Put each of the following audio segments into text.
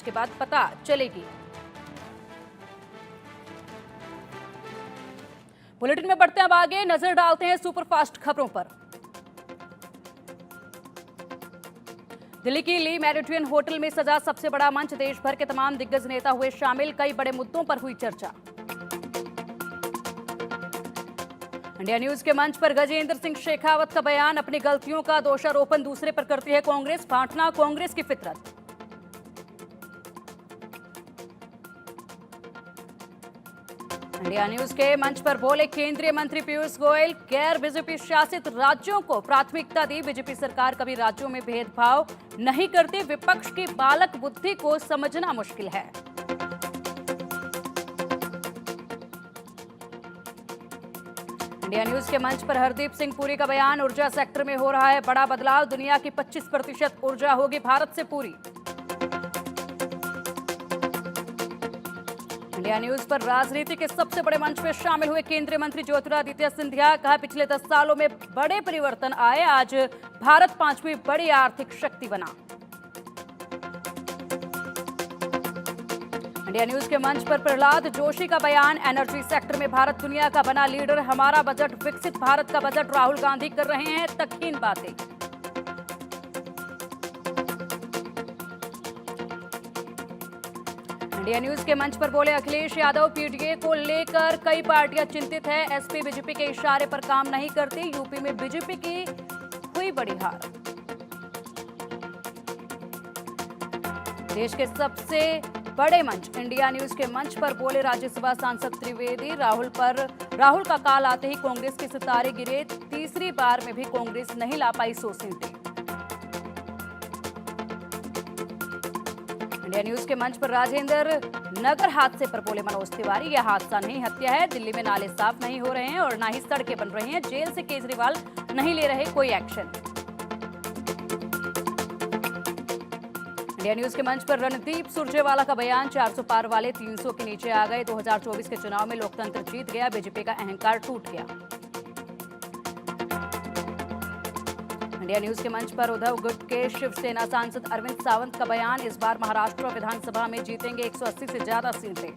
के बाद पता चलेगी। बुलेटिन में बढ़ते हैं अब आगे, नजर डालते हैं सुपरफास्ट खबरों पर। दिल्ली की ली मेरिडियन होटल में सजा सबसे बड़ा मंच, देश भर के तमाम दिग्गज नेता हुए शामिल, कई बड़े मुद्दों पर हुई चर्चा। इंडिया न्यूज के मंच पर गजेंद्र सिंह शेखावत का बयान, अपनी गलतियों का दोषारोपण दूसरे पर करती है कांग्रेस, बांटना कांग्रेस की फितरत। इंडिया न्यूज के मंच पर बोले केंद्रीय मंत्री पीयूष गोयल, गैर बीजेपी शासित राज्यों को प्राथमिकता दी, बीजेपी सरकार कभी राज्यों में भेदभाव नहीं करती, विपक्ष की बालक बुद्धि को समझना मुश्किल है। इंडिया न्यूज के मंच पर हरदीप सिंह पुरी का बयान, ऊर्जा सेक्टर में हो रहा है बड़ा बदलाव, दुनिया की 25% ऊर्जा होगी भारत से पूरी। इंडिया न्यूज पर राजनीति के सबसे बड़े मंच में शामिल हुए केंद्रीय मंत्री ज्योतिरादित्य सिंधिया, कहा पिछले 10 सालों में बड़े परिवर्तन आए, आज भारत 5वीं बड़ी आर्थिक शक्ति बना। इंडिया न्यूज के मंच पर प्रहलाद जोशी का बयान, एनर्जी सेक्टर में भारत दुनिया का बना लीडर, हमारा बजट विकसित भारत का बजट, राहुल गांधी कर रहे हैं तकहीन बातें। इंडिया न्यूज के मंच पर बोले अखिलेश यादव, पीडीए को लेकर कई पार्टियां चिंतित है, एसपी बीजेपी के इशारे पर काम नहीं करती, यूपी में बीजेपी की हुई बड़ी हार। देश के सबसे बड़े मंच इंडिया न्यूज के मंच पर बोले राज्यसभा सांसद त्रिवेदी, राहुल का काल आते ही कांग्रेस के सितारे गिरे, तीसरी बार में भी कांग्रेस नहीं ला पाई 100 सीटें। इंडिया न्यूज के मंच पर राजेंद्र नगर हादसे पर बोले मनोज तिवारी, यह हादसा नहीं हत्या है, दिल्ली में नाले साफ नहीं हो रहे हैं और ना ही सड़कें बन रही हैं, जेल से केजरीवाल नहीं ले रहे कोई एक्शन। इंडिया न्यूज के मंच पर रणदीप सुरजेवाला का बयान, 400 पार वाले 300 के नीचे आ गए, 2024 के चुनाव में लोकतंत्र जीत गया, बीजेपी का अहंकार टूट गया। इंडिया न्यूज के मंच पर उद्धव गुट के शिवसेना सांसद अरविंद सावंत का बयान, इस बार महाराष्ट्र विधानसभा में जीतेंगे 180 से ज्यादा सीटें।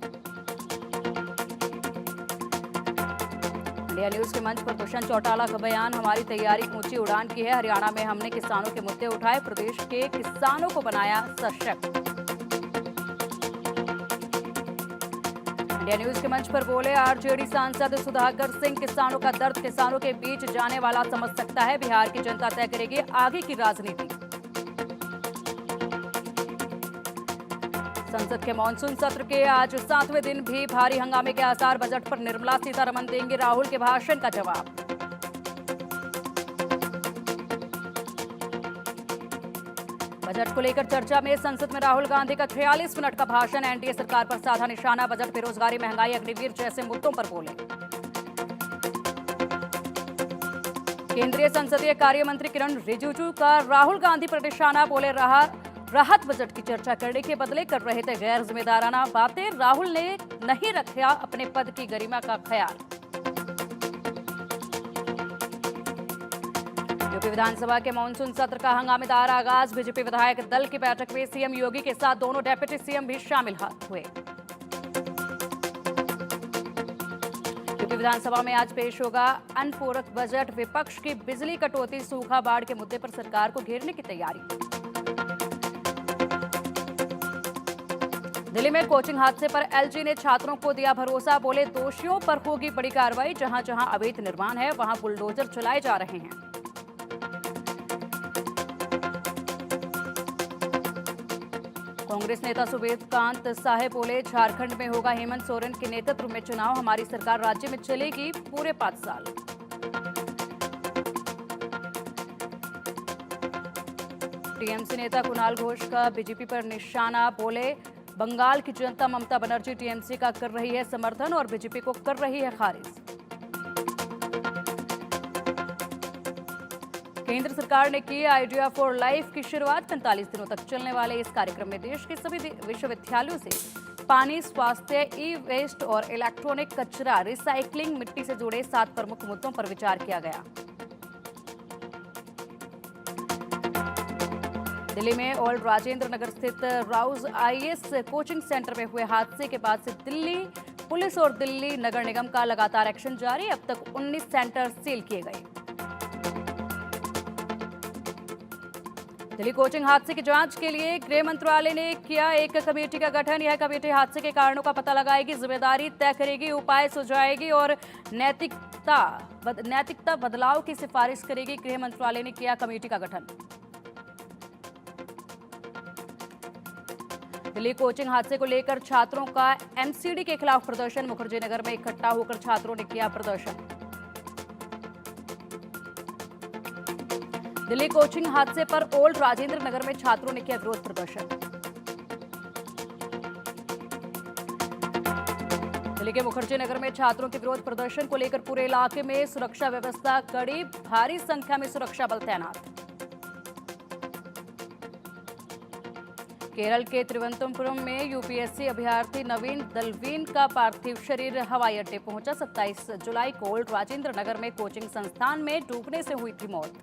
इंडिया न्यूज के मंच पर दुष्यंत चौटाला का बयान, हमारी तैयारी ऊंची उड़ान की है, हरियाणा में हमने किसानों के मुद्दे उठाए, प्रदेश के किसानों को बनाया सशक्त। इंडिया न्यूज के मंच पर बोले आरजेडी सांसद सुधाकर सिंह, किसानों का दर्द किसानों के बीच जाने वाला समझ सकता है, बिहार की जनता तय करेगी आगे की राजनीति। संसद के मानसून सत्र के आज 7वें दिन भी भारी हंगामे के आसार, बजट पर निर्मला सीतारमण देंगे राहुल के भाषण का जवाब। बजट को लेकर चर्चा में संसद में राहुल गांधी का 43 मिनट का भाषण, एनडीए सरकार पर साधा निशाना, बजट बेरोजगारी महंगाई अग्निवीर जैसे मुद्दों पर बोले। केंद्रीय संसदीय कार्य मंत्री किरण रिजिजू का राहुल गांधी पर निशाना, बोले राहत बजट की चर्चा करने के बदले कर रहे थे गैर जिम्मेदाराना बातें, राहुल ने नहीं रखा अपने पद की गरिमा का ख्याल। यूपी विधानसभा के मानसून सत्र का हंगामेदार आगाज, बीजेपी विधायक दल की बैठक में सीएम योगी के साथ दोनों डेप्यूटी सीएम भी शामिल हुए। यूपी विधानसभा में आज पेश होगा अनपूरक बजट, विपक्ष की बिजली कटौती सूखा बाढ़ के मुद्दे पर सरकार को घेरने की तैयारी। दिल्ली में कोचिंग हादसे पर एलजी ने छात्रों को दिया भरोसा, बोले दोषियों पर होगी बड़ी कार्रवाई, जहां जहां अवैध निर्माण है वहां बुलडोजर चलाए जा रहे हैं। कांग्रेस नेता सुवेदकांत साहे बोले झारखंड में होगा हेमंत सोरेन के नेतृत्व में चुनाव, हमारी सरकार राज्य में चलेगी पूरे 5 साल। टीएमसी नेता कुणाल घोष का बीजेपी पर निशाना, बोले बंगाल की जनता ममता बनर्जी टीएमसी का कर रही है समर्थन और बीजेपी को कर रही है खारिज। केंद्र सरकार ने की आइडिया फॉर लाइफ की शुरुआत, 45 दिनों तक चलने वाले इस कार्यक्रम में देश के सभी विश्वविद्यालयों से पानी, स्वास्थ्य, ई वेस्ट और इलेक्ट्रॉनिक कचरा रिसाइकलिंग, मिट्टी से जुड़े 7 प्रमुख मुद्दों पर विचार किया गया। दिल्ली में ओल्ड राजेंद्र नगर स्थित राउज आईएएस कोचिंग सेंटर में हुए हादसे के बाद से दिल्ली पुलिस और दिल्ली नगर निगम का लगातार एक्शन जारी। अब तक 19 सेंटर सील किए गए। दिल्ली कोचिंग हादसे की जांच के लिए गृह मंत्रालय ने किया एक कमेटी का गठन। यह कमेटी हादसे के कारणों का पता लगाएगी, जिम्मेदारी तय करेगी, उपाय सुझाएगी और नैतिकता बदलाव की सिफारिश करेगी। गृह मंत्रालय ने किया कमेटी का गठन। दिल्ली कोचिंग हादसे को लेकर छात्रों का एमसीडी के खिलाफ प्रदर्शन। मुखर्जी नगर में इकट्ठा होकर छात्रों ने किया प्रदर्शन। दिल्ली कोचिंग हादसे पर ओल्ड राजेंद्र नगर में छात्रों ने किया विरोध प्रदर्शन। दिल्ली के मुखर्जी नगर में छात्रों के विरोध प्रदर्शन को लेकर पूरे इलाके में सुरक्षा व्यवस्था कड़ी, भारी संख्या में सुरक्षा बल तैनात। केरल के तिरुवनंतपुरम में यूपीएससी अभ्यर्थी नवीन दलवीन का पार्थिव शरीर हवाई अड्डे पहुंचा। 27 जुलाई को ओल्ड राजेंद्र नगर में कोचिंग संस्थान में डूबने से हुई थी मौत।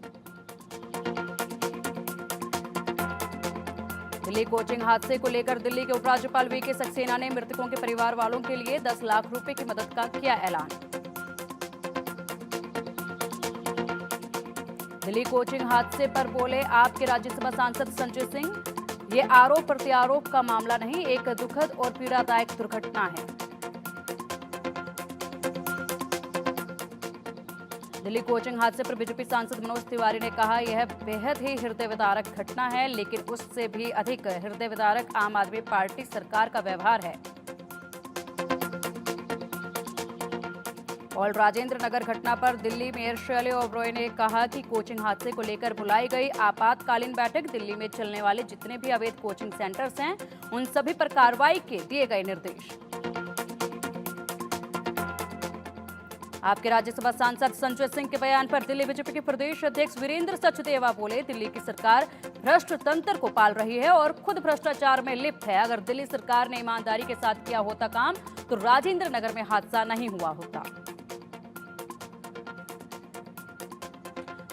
दिल्ली कोचिंग हादसे को लेकर दिल्ली के उपराज्यपाल वीके सक्सेना ने मृतकों के परिवार वालों के लिए 10 लाख रुपए की मदद का किया ऐलान। दिल्ली कोचिंग हादसे पर बोले आपके राज्यसभा सांसद संजय सिंह, ये आरोप प्रत्यारोप का मामला नहीं, एक दुखद और पीड़ादायक दुर्घटना है। दिल्ली कोचिंग हादसे पर बीजेपी सांसद मनोज तिवारी ने कहा, यह बेहद ही हृदय विदारक घटना है, लेकिन उससे भी अधिक हृदय विदारक आम आदमी पार्टी सरकार का व्यवहार है। ओल्ड राजेंद्र नगर घटना पर दिल्ली मेयर शैले ओबरॉय ने कहा कि कोचिंग हादसे को लेकर बुलाई गई आपातकालीन बैठक दिल्ली में चलने वाले जितने भी अवैध कोचिंग सेंटर्स हैं उन सभी पर कार्रवाई के दिए गए निर्देश। आपके राज्यसभा सांसद संजय सिंह के बयान पर दिल्ली बीजेपी के प्रदेश अध्यक्ष वीरेंद्र सचदेवा बोले, दिल्ली की सरकार भ्रष्ट तंत्र को पाल रही है और खुद भ्रष्टाचार में लिप्त है। अगर दिल्ली सरकार ने ईमानदारी के साथ किया होता काम तो राजेंद्र नगर में हादसा नहीं हुआ होता।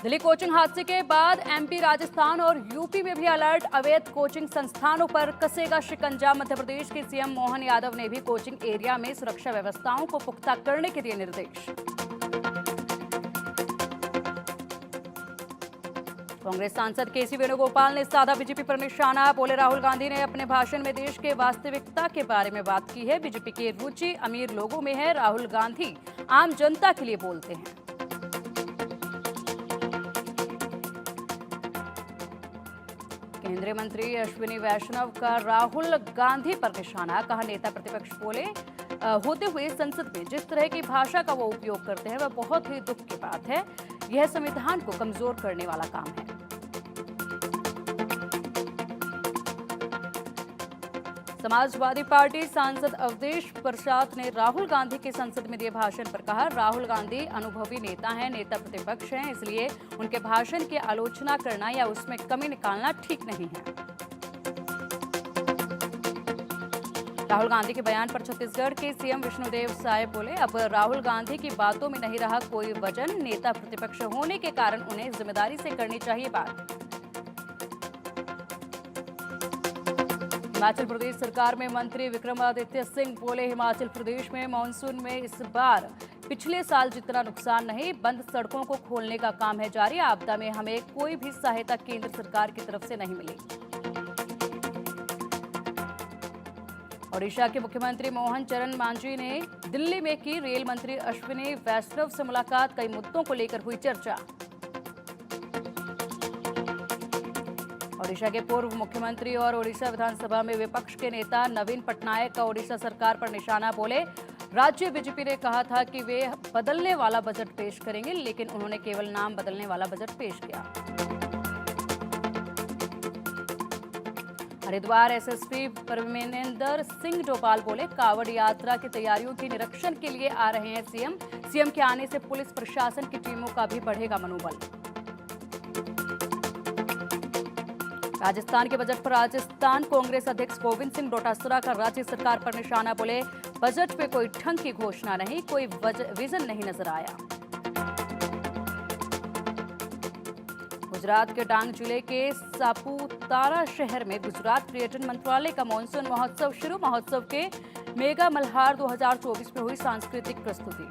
दिल्ली कोचिंग हादसे के बाद एमपी, राजस्थान और यूपी में भी अलर्ट। अवैध कोचिंग संस्थानों पर कसेगा शिकंजा। मध्य प्रदेश के सीएम मोहन यादव ने भी कोचिंग एरिया में सुरक्षा व्यवस्थाओं को पुख्ता करने के दिए निर्देश। कांग्रेस सांसद केसी वेणुगोपाल ने साधा बीजेपी पर निशाना। बोले, राहुल गांधी ने अपने भाषण में देश के वास्तविकता के बारे में बात की है। बीजेपी की रुचि अमीर लोगों में है, राहुल गांधी आम जनता के लिए बोलते हैं। केंद्रीय मंत्री अश्विनी वैष्णव का राहुल गांधी पर निशाना। कहा, नेता प्रतिपक्ष बोले होते हुए संसद में जिस तरह की भाषा का वो उपयोग करते हैं वह बहुत ही दुख की बात है। यह संविधान को कमजोर करने वाला काम है। समाजवादी पार्टी सांसद अवधेश प्रसाद ने राहुल गांधी के संसद में दिए भाषण पर कहा, राहुल गांधी अनुभवी नेता हैं, नेता प्रतिपक्ष हैं, इसलिए उनके भाषण की आलोचना करना या उसमें कमी निकालना ठीक नहीं है। राहुल गांधी के बयान पर छत्तीसगढ़ के सीएम विष्णुदेव साय बोले, अब राहुल गांधी की बातों में नहीं रहा कोई वजन। नेता प्रतिपक्ष होने के कारण उन्हें जिम्मेदारी से करनी चाहिए बात। हिमाचल प्रदेश सरकार में मंत्री विक्रमादित्य सिंह बोले, हिमाचल प्रदेश में मानसून में इस बार पिछले साल जितना नुकसान नहीं। बंद सड़कों को खोलने का काम है जारी। आपदा में हमें कोई भी सहायता केंद्र सरकार की तरफ से नहीं मिली। ओडिशा के मुख्यमंत्री मोहन चरण मांझी ने दिल्ली में की रेल मंत्री अश्विनी वैष्णव से मुलाकात। कई मुद्दों को लेकर हुई चर्चा। ओडिशा के पूर्व मुख्यमंत्री और ओडिशा विधानसभा में विपक्ष के नेता नवीन पटनायक का ओडिशा सरकार पर निशाना। बोले, राज्य बीजेपी ने कहा था कि वे बदलने वाला बजट पेश करेंगे, लेकिन उन्होंने केवल नाम बदलने वाला बजट पेश किया। हरिद्वार एसएसपी परमेंद्र सिंह डोभाल बोले, कावड़ यात्रा की तैयारियों के निरीक्षण के लिए आ रहे हैं सीएम। सीएम के आने से पुलिस प्रशासन की टीमों का भी बढ़ेगा मनोबल। राजस्थान के बजट पर राजस्थान कांग्रेस अध्यक्ष गोविंद सिंह डोटासरा का राज्य सरकार पर निशाना। बोले, बजट में कोई ढंग की घोषणा नहीं, कोई विजन नहीं नजर आया। गुजरात के डांग जिले के सापुतारा शहर में गुजरात पर्यटन मंत्रालय का मानसून महोत्सव शुरू। महोत्सव के मेगा मल्हार 2024 में हुई सांस्कृतिक प्रस्तुति।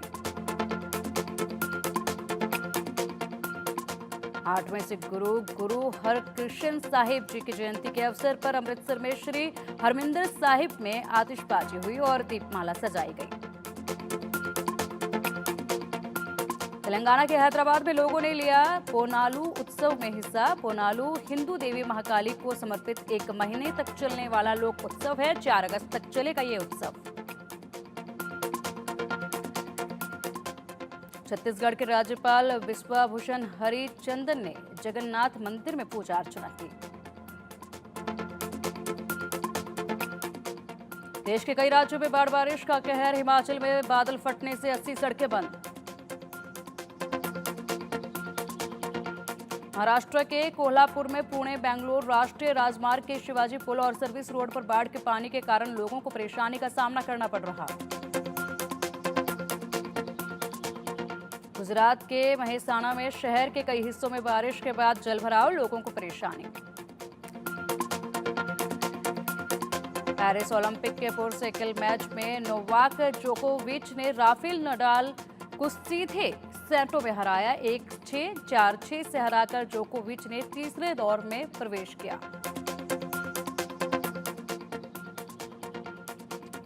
8वें सिख गुरु हरकृष्ण साहिब जी की जयंती के अवसर पर अमृतसर में श्री हरमिंदर साहिब में आतिशबाजी हुई और दीपमाला सजाई गई। तेलंगाना के हैदराबाद में लोगों ने लिया पोनालू उत्सव में हिस्सा। पोनालू हिंदू देवी महाकाली को समर्पित 1 महीने तक चलने वाला लोक उत्सव है। 4 अगस्त तक चलेगा ये उत्सव। छत्तीसगढ़ के राज्यपाल विश्वभूषण हरिचंदन ने जगन्नाथ मंदिर में पूजा अर्चना की। देश के कई राज्यों में बाढ़ बारिश का कहर। हिमाचल में बादल फटने से 80 सड़कें बंद। महाराष्ट्र के कोल्हापुर में पुणे बेंगलुरु राष्ट्रीय राजमार्ग के शिवाजी पुल और सर्विस रोड पर बाढ़ के पानी के कारण लोगों को परेशानी का सामना करना पड़ रहा। गुजरात के महेसाणा में शहर के कई हिस्सों में बारिश के बाद जलभराव, लोगों को परेशानी। पेरिस ओलंपिक के पुरुष साइकिल मैच में नोवाक जोकोविच ने राफेल नडाल को सीधे सेटों में हराया। 1-6, 4-6 से हराकर जोकोविच ने तीसरे दौर में प्रवेश किया।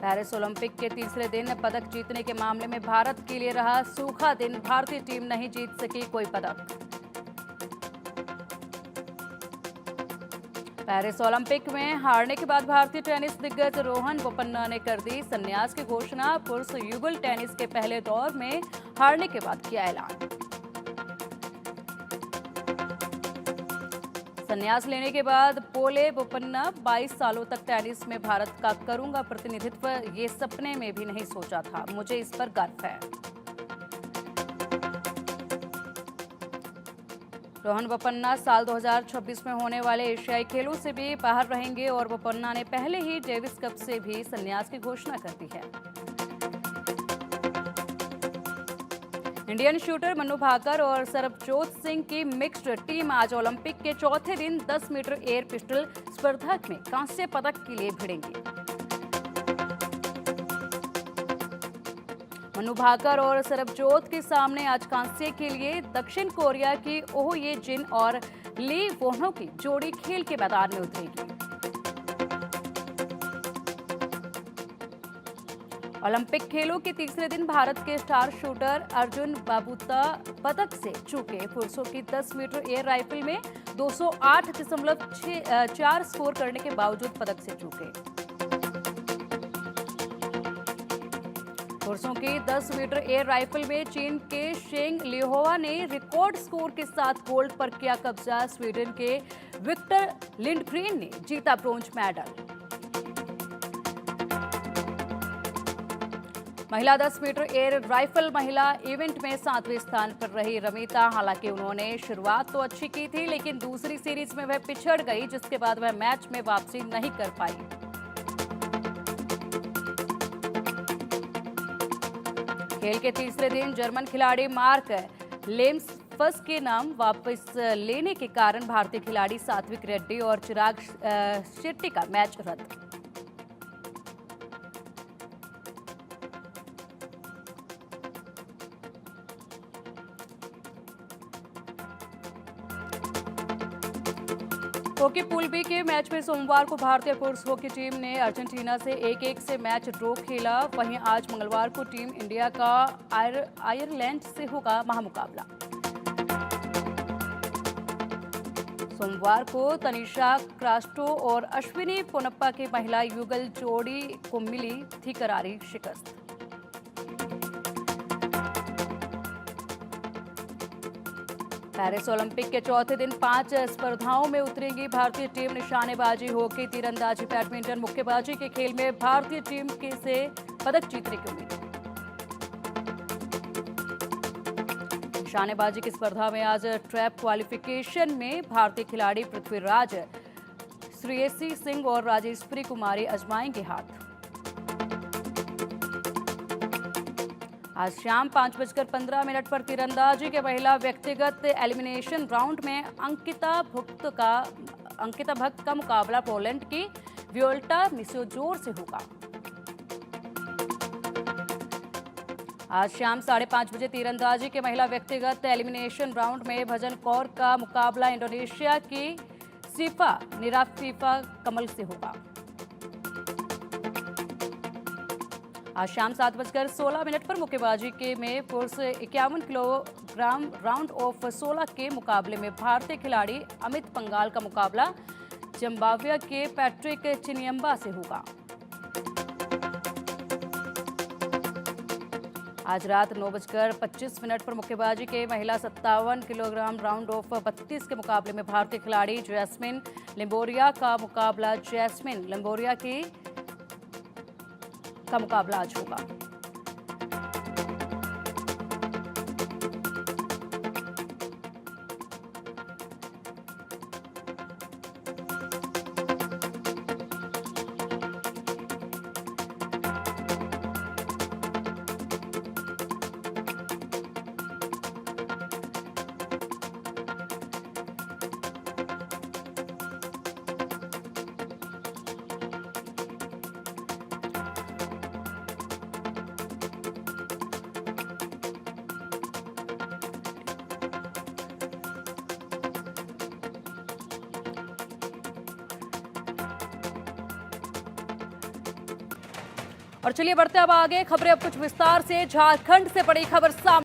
पेरिस ओलंपिक के तीसरे दिन पदक जीतने के मामले में भारत के लिए रहा सूखा दिन। भारतीय टीम नहीं जीत सकी कोई पदक। पेरिस ओलंपिक में हारने के बाद भारतीय टेनिस दिग्गज रोहन बोपन्ना ने कर दी संन्यास की घोषणा। पुरुष युगल टेनिस के पहले दौर में हारने के बाद किया ऐलान। संन्यास लेने के बाद बोले बोपन्ना, 22 सालों तक टेनिस में भारत का करूंगा प्रतिनिधित्व, ये सपने में भी नहीं सोचा था। मुझे इस पर गर्व है। रोहन बोपन्ना साल 2026 में होने वाले एशियाई खेलों से भी बाहर रहेंगे और बोपन्ना ने पहले ही डेविस कप से भी संन्यास की घोषणा कर दी है। इंडियन शूटर मनु भाकर और सरबजोत सिंह की मिक्स्ड टीम आज ओलंपिक के चौथे दिन 10 मीटर एयर पिस्टल स्पर्धा में कांस्य पदक के लिए भिड़ेंगे। मनु भाकर और सरबजोत के सामने आज कांस्य के लिए दक्षिण कोरिया की ओह ये जिन और ली वोनो की जोड़ी खेल के मैदान में उतरेगी। ओलंपिक खेलों के तीसरे दिन भारत के स्टार शूटर अर्जुन बाबूता पदक से चूके। पुरुषों की 10 मीटर एयर राइफल में 208.4 स्कोर करने के बावजूद पदक से चूके। पुरुषों की 10 मीटर एयर राइफल में चीन के शेंग लिहोवा ने रिकॉर्ड स्कोर के साथ गोल्ड पर किया कब्जा। स्वीडन के विक्टर लिंडग्रेन ने जीता ब्रोंज मेडल। महिला 10 मीटर एयर राइफल महिला इवेंट में 7वें स्थान पर रही रमिता। हालांकि उन्होंने शुरुआत तो अच्छी की थी, लेकिन दूसरी सीरीज में वह पिछड़ गई, जिसके बाद वह मैच में वापसी नहीं कर पाई। खेल के तीसरे दिन जर्मन खिलाड़ी मार्क लेम्सफस के नाम वापस लेने के कारण भारतीय खिलाड़ी सात्विक रेड्डी और चिराग शेट्टी का मैच रद्द। हॉकी पूल बी के मैच में सोमवार को भारतीय पुरुष हॉकी टीम ने अर्जेंटीना से 1-1 से मैच ड्रॉ खेला। वहीं आज मंगलवार को टीम इंडिया का आयरलैंड से होगा महामुकाबला। सोमवार को तनिषा क्रास्टो और अश्विनी पोनप्पा की महिला युगल जोड़ी को मिली थी करारी शिकस्त। पेरिस ओलंपिक के चौथे दिन 5 स्पर्धाओं में उतरेगी भारतीय टीम। निशानेबाजी, हॉकी, तीरंदाजी, बैडमिंटन, मुक्केबाजी के खेल में भारतीय टीम के से पदक जीतने की उम्मीद। निशानेबाजी की स्पर्धा में आज ट्रैप क्वालिफिकेशन में भारतीय खिलाड़ी पृथ्वीराज, श्रेयसी सिंह और राजेश्वरी कुमारी आजमाएंगे हाथ। आज शाम 5:15 पर तीरंदाजी के महिला व्यक्तिगत एलिमिनेशन राउंड में अंकिता भक्त का मुकाबला पोलैंड की वियोल्टा मिसोजोर से होगा। आज शाम 5:30 बजे तीरंदाजी के महिला व्यक्तिगत एलिमिनेशन राउंड में भजन कौर का मुकाबला इंडोनेशिया की सिफा निराफिफा कमल से होगा। आज शाम 7:16 पर मुक्केबाजी के में पुरुष 51 किलोग्राम राउंड ऑफ 16 के मुकाबले में भारतीय खिलाड़ी अमित पंघाल का मुकाबला जिम्बाब्वे के पैट्रिक चिनियम्बा से होगा। आज रात 9:25 पर मुक्केबाजी के महिला 57 किलोग्राम राउंड ऑफ 32 के मुकाबले में भारतीय खिलाड़ी जैस्मिन लिम्बोरिया का मुकाबला जैस्मिन लिम्बोरिया का मुकाबला आज होगा। और चलिए बढ़ते अब आगे खबरें अब कुछ विस्तार से। झारखंड से बड़ी खबर सामने